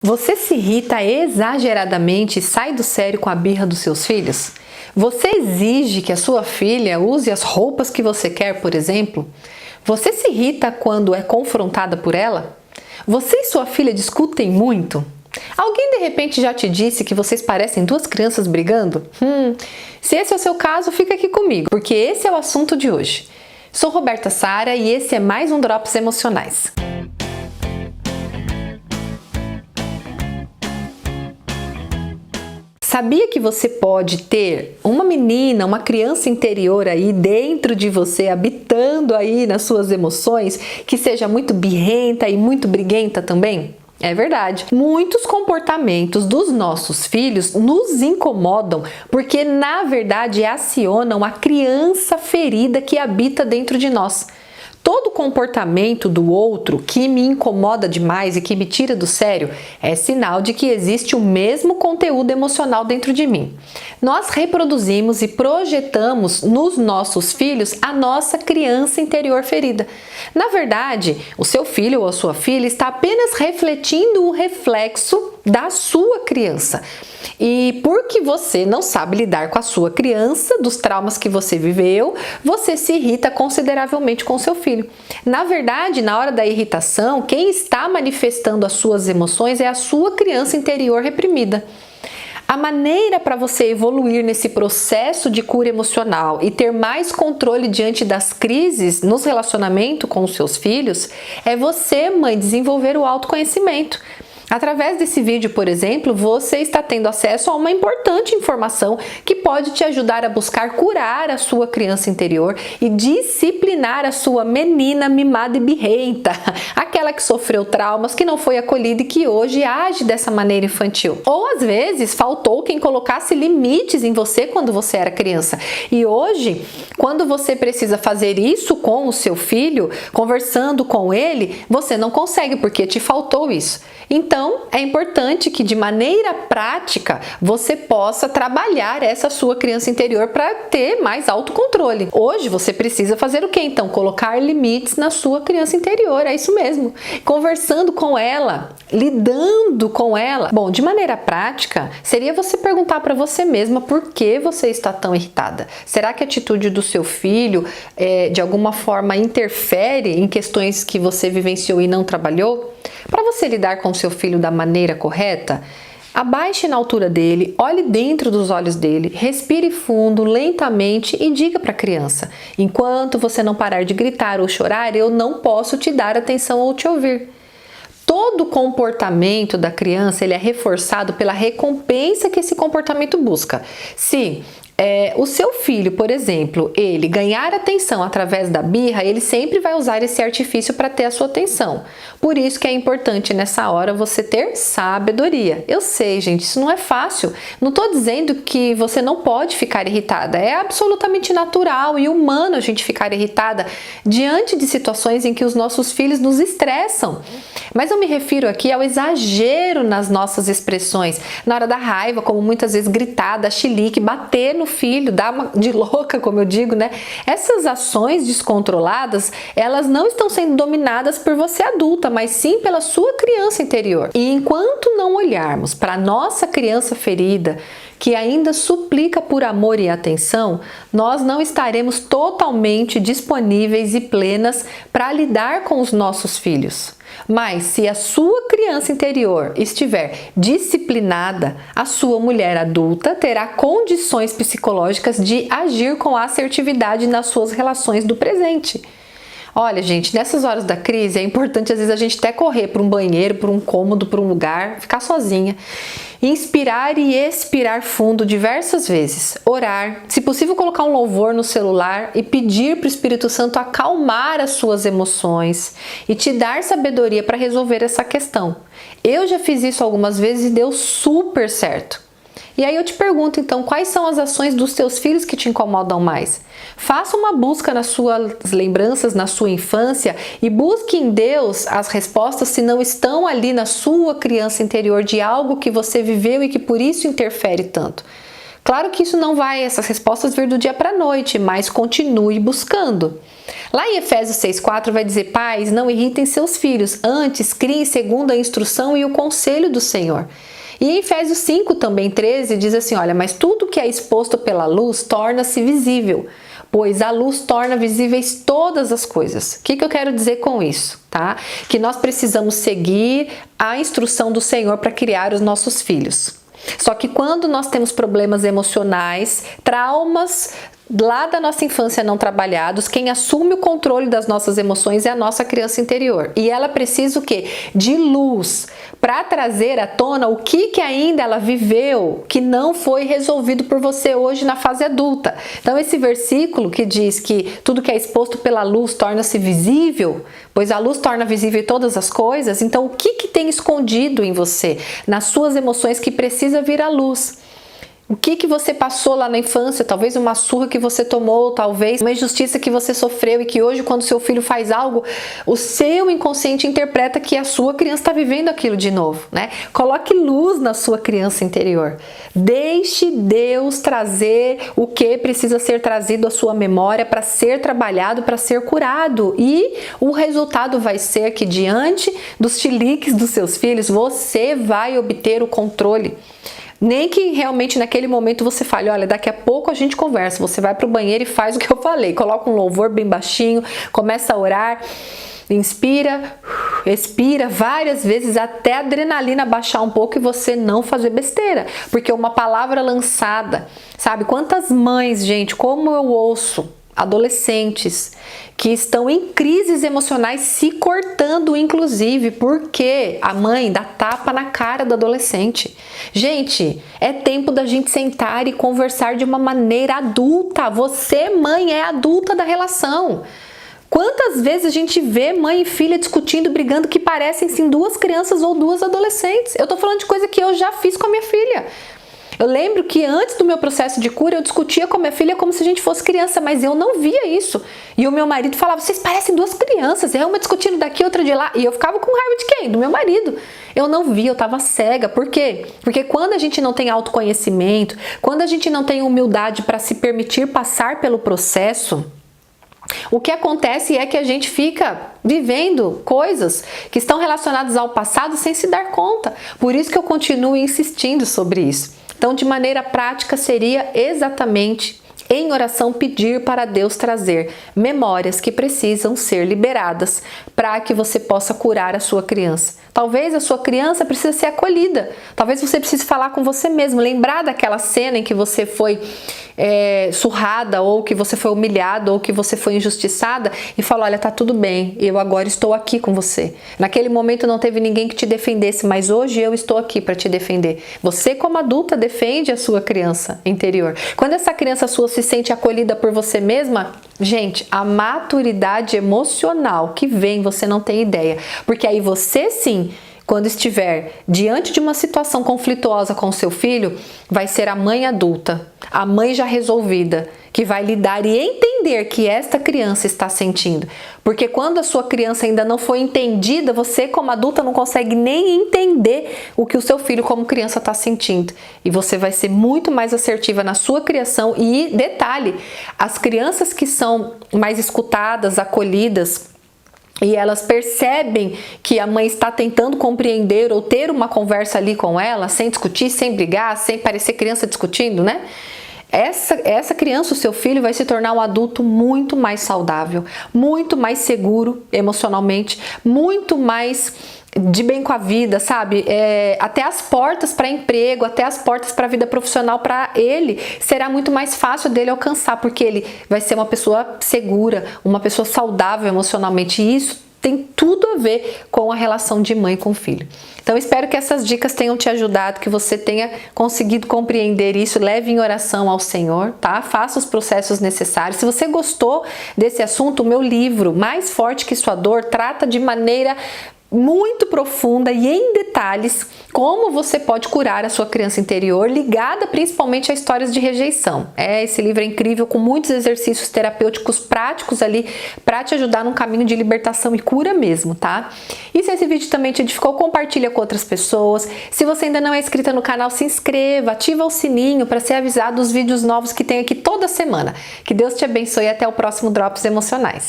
Você se irrita exageradamente e sai do sério com a birra dos seus filhos? Você exige que a sua filha use as roupas que você quer, por exemplo? Você se irrita quando é confrontada por ela? Você e sua filha discutem muito? Alguém de repente já te disse que vocês parecem duas crianças brigando? Se esse é o seu caso, fica aqui comigo, porque esse é o assunto de hoje. Sou Roberta Sara e esse é mais um Drops Emocionais. Sabia que você pode ter uma menina, uma criança interior aí dentro de você, habitando aí nas suas emoções, que seja muito birrenta e muito briguenta também? É verdade. Muitos comportamentos dos nossos filhos nos incomodam porque, na verdade, acionam a criança ferida que habita dentro de nós. Todo comportamento do outro que me incomoda demais e que me tira do sério é sinal de que existe o mesmo conteúdo emocional dentro de mim. Nós reproduzimos e projetamos nos nossos filhos a nossa criança interior ferida. Na verdade, o seu filho ou a sua filha está apenas refletindo o reflexo da sua criança. E porque você não sabe lidar com a sua criança, dos traumas que você viveu, você se irrita consideravelmente com seu filho. Na verdade, na hora da irritação, quem está manifestando as suas emoções é a sua criança interior reprimida. A maneira para você evoluir nesse processo de cura emocional e ter mais controle diante das crises nos relacionamentos com os seus filhos é você, mãe, desenvolver o autoconhecimento. Através desse vídeo, por exemplo, você está tendo acesso a uma importante informação que pode te ajudar a buscar curar a sua criança interior e disciplinar a sua menina mimada e birrenta, aquela que sofreu traumas, que não foi acolhida e que hoje age dessa maneira infantil. Ou às vezes faltou quem colocasse limites em você quando você era criança. E hoje, quando você precisa fazer isso com o seu filho, conversando com ele, você não consegue porque te faltou isso. Então, é importante que de maneira prática você possa trabalhar essa sua criança interior para ter mais autocontrole. Hoje você precisa fazer o quê? Então, colocar limites na sua criança interior, é isso mesmo. Conversando com ela, lidando com ela. Bom, de maneira prática, seria você perguntar para você mesma por que você está tão irritada. Será que a atitude do seu filho de alguma forma interfere em questões que você vivenciou e não trabalhou? Para você lidar com seu filho da maneira correta, abaixe na altura dele, olhe dentro dos olhos dele, respire fundo, lentamente e diga para a criança: enquanto você não parar de gritar ou chorar, eu não posso te dar atenção ou te ouvir. Todo comportamento da criança ele é reforçado pela recompensa que esse comportamento busca. Se o seu filho, por exemplo, ele ganhar atenção através da birra, ele sempre vai usar esse artifício para ter a sua atenção. Por isso que é importante nessa hora você ter sabedoria. Eu sei, gente, isso não é fácil. Não estou dizendo que você não pode ficar irritada. É absolutamente natural e humano a gente ficar irritada diante de situações em que os nossos filhos nos estressam. Mas eu me refiro aqui ao exagero nas nossas expressões. Na hora da raiva, como muitas vezes gritar, dar chilique, bater no filho, dar uma de louca, como eu digo, né? Essas ações descontroladas, elas não estão sendo dominadas por você adulta, mas sim pela sua criança interior. E enquanto não olharmos para a nossa criança ferida, que ainda suplica por amor e atenção, nós não estaremos totalmente disponíveis e plenas para lidar com os nossos filhos. Mas se a sua criança interior estiver disciplinada, a sua mulher adulta terá condições psicológicas de agir com assertividade nas suas relações do presente. Olha, gente, nessas horas da crise é importante às vezes a gente até correr para um banheiro, para um cômodo, para um lugar, ficar sozinha, inspirar e expirar fundo diversas vezes, orar, se possível colocar um louvor no celular e pedir para o Espírito Santo acalmar as suas emoções e te dar sabedoria para resolver essa questão. Eu já fiz isso algumas vezes e deu super certo. E aí eu te pergunto então, quais são as ações dos teus filhos que te incomodam mais? Faça uma busca nas suas lembranças, na sua infância e busque em Deus as respostas se não estão ali na sua criança interior de algo que você viveu e que por isso interfere tanto. Claro que isso não vai, essas respostas vir do dia para a noite, mas continue buscando. Lá em Efésios 6,4 vai dizer: pais, não irritem seus filhos, antes criem segundo a instrução e o conselho do Senhor. E em Efésios 5 também 13 diz assim: olha, mas tudo que é exposto pela luz torna-se visível, pois a luz torna visíveis todas as coisas. O que eu quero dizer com isso, tá? Que nós precisamos seguir a instrução do Senhor para criar os nossos filhos. Só que quando nós temos problemas emocionais, traumas lá da nossa infância não trabalhados, quem assume o controle das nossas emoções é a nossa criança interior. E ela precisa o quê? De luz para trazer à tona o que ainda ela viveu, que não foi resolvido por você hoje na fase adulta. Então esse versículo que diz que tudo que é exposto pela luz torna-se visível, pois a luz torna visível todas as coisas. Então o que tem escondido em você, nas suas emoções, que precisa vir à luz? O que você passou lá na infância? Talvez uma surra que você tomou, talvez uma injustiça que você sofreu e que hoje, quando seu filho faz algo, o seu inconsciente interpreta que a sua criança está vivendo aquilo de novo, né? Coloque luz na sua criança interior. Deixe Deus trazer o que precisa ser trazido à sua memória para ser trabalhado, para ser curado. E o resultado vai ser que, diante dos chiliques dos seus filhos, você vai obter o controle. Nem que realmente naquele momento você fale: olha, daqui a pouco a gente conversa, você vai pro banheiro e faz o que eu falei, coloca um louvor bem baixinho, começa a orar, inspira, expira várias vezes até a adrenalina baixar um pouco e você não fazer besteira, porque uma palavra lançada, sabe? Quantas mães, gente, como eu ouço adolescentes que estão em crises emocionais se cortando, inclusive, porque a mãe dá tapa na cara do adolescente. Gente, é tempo da gente sentar e conversar de uma maneira adulta. Você, mãe, é adulta da relação. Quantas vezes a gente vê mãe e filha discutindo, brigando, que parecem sim duas crianças ou duas adolescentes? Eu tô falando de coisa que eu já fiz com a minha filha. Eu lembro que antes do meu processo de cura, eu discutia com a minha filha como se a gente fosse criança, mas eu não via isso. E o meu marido falava: vocês parecem duas crianças, é uma discutindo daqui, outra de lá. E eu ficava com raiva de quem? Do meu marido. Eu não via, eu estava cega. Por quê? Porque quando a gente não tem autoconhecimento, quando a gente não tem humildade para se permitir passar pelo processo, o que acontece é que a gente fica vivendo coisas que estão relacionadas ao passado sem se dar conta. Por isso que eu continuo insistindo sobre isso. Então, de maneira prática, seria exatamente em oração pedir para Deus trazer memórias que precisam ser liberadas para que você possa curar a sua criança. Talvez a sua criança precise ser acolhida. Talvez você precise falar com você mesmo, lembrar daquela cena em que você foi surrada, ou que você foi humilhada, ou que você foi injustiçada, e falar: olha, tá tudo bem, eu agora estou aqui com você. Naquele momento não teve ninguém que te defendesse, mas hoje eu estou aqui para te defender. Você, como adulta, defende a sua criança interior. Quando essa criança sua se sente acolhida por você mesma, gente, a maturidade emocional que vem, você não tem ideia. Porque aí você sim, quando estiver diante de uma situação conflituosa com seu filho, vai ser a mãe adulta, a mãe já resolvida, que vai lidar e entender que esta criança está sentindo. Porque quando a sua criança ainda não foi entendida, você como adulta não consegue nem entender o que o seu filho como criança está sentindo. E você vai ser muito mais assertiva na sua criação. E detalhe, as crianças que são mais escutadas, acolhidas, e elas percebem que a mãe está tentando compreender ou ter uma conversa ali com ela, sem discutir, sem brigar, sem parecer criança discutindo, né? Essa criança, o seu filho, vai se tornar um adulto muito mais saudável, muito mais seguro emocionalmente, muito mais de bem com a vida, sabe? Até as portas para emprego, até as portas para a vida profissional, para ele, será muito mais fácil dele alcançar, porque ele vai ser uma pessoa segura, uma pessoa saudável emocionalmente. E isso tem tudo a ver com a relação de mãe com filho. Então, espero que essas dicas tenham te ajudado, que você tenha conseguido compreender isso. Leve em oração ao Senhor, tá? Faça os processos necessários. Se você gostou desse assunto, o meu livro, Mais Forte Que Sua Dor, trata de maneira muito profunda e em detalhes como você pode curar a sua criança interior, ligada principalmente a histórias de rejeição. Esse livro é incrível, com muitos exercícios terapêuticos práticos ali para te ajudar num caminho de libertação e cura mesmo, tá? E se esse vídeo também te edificou, compartilha com outras pessoas. Se você ainda não é inscrita no canal, se inscreva, ativa o sininho para ser avisado dos vídeos novos que tem aqui toda semana. Que Deus te abençoe e até o próximo Drops Emocionais.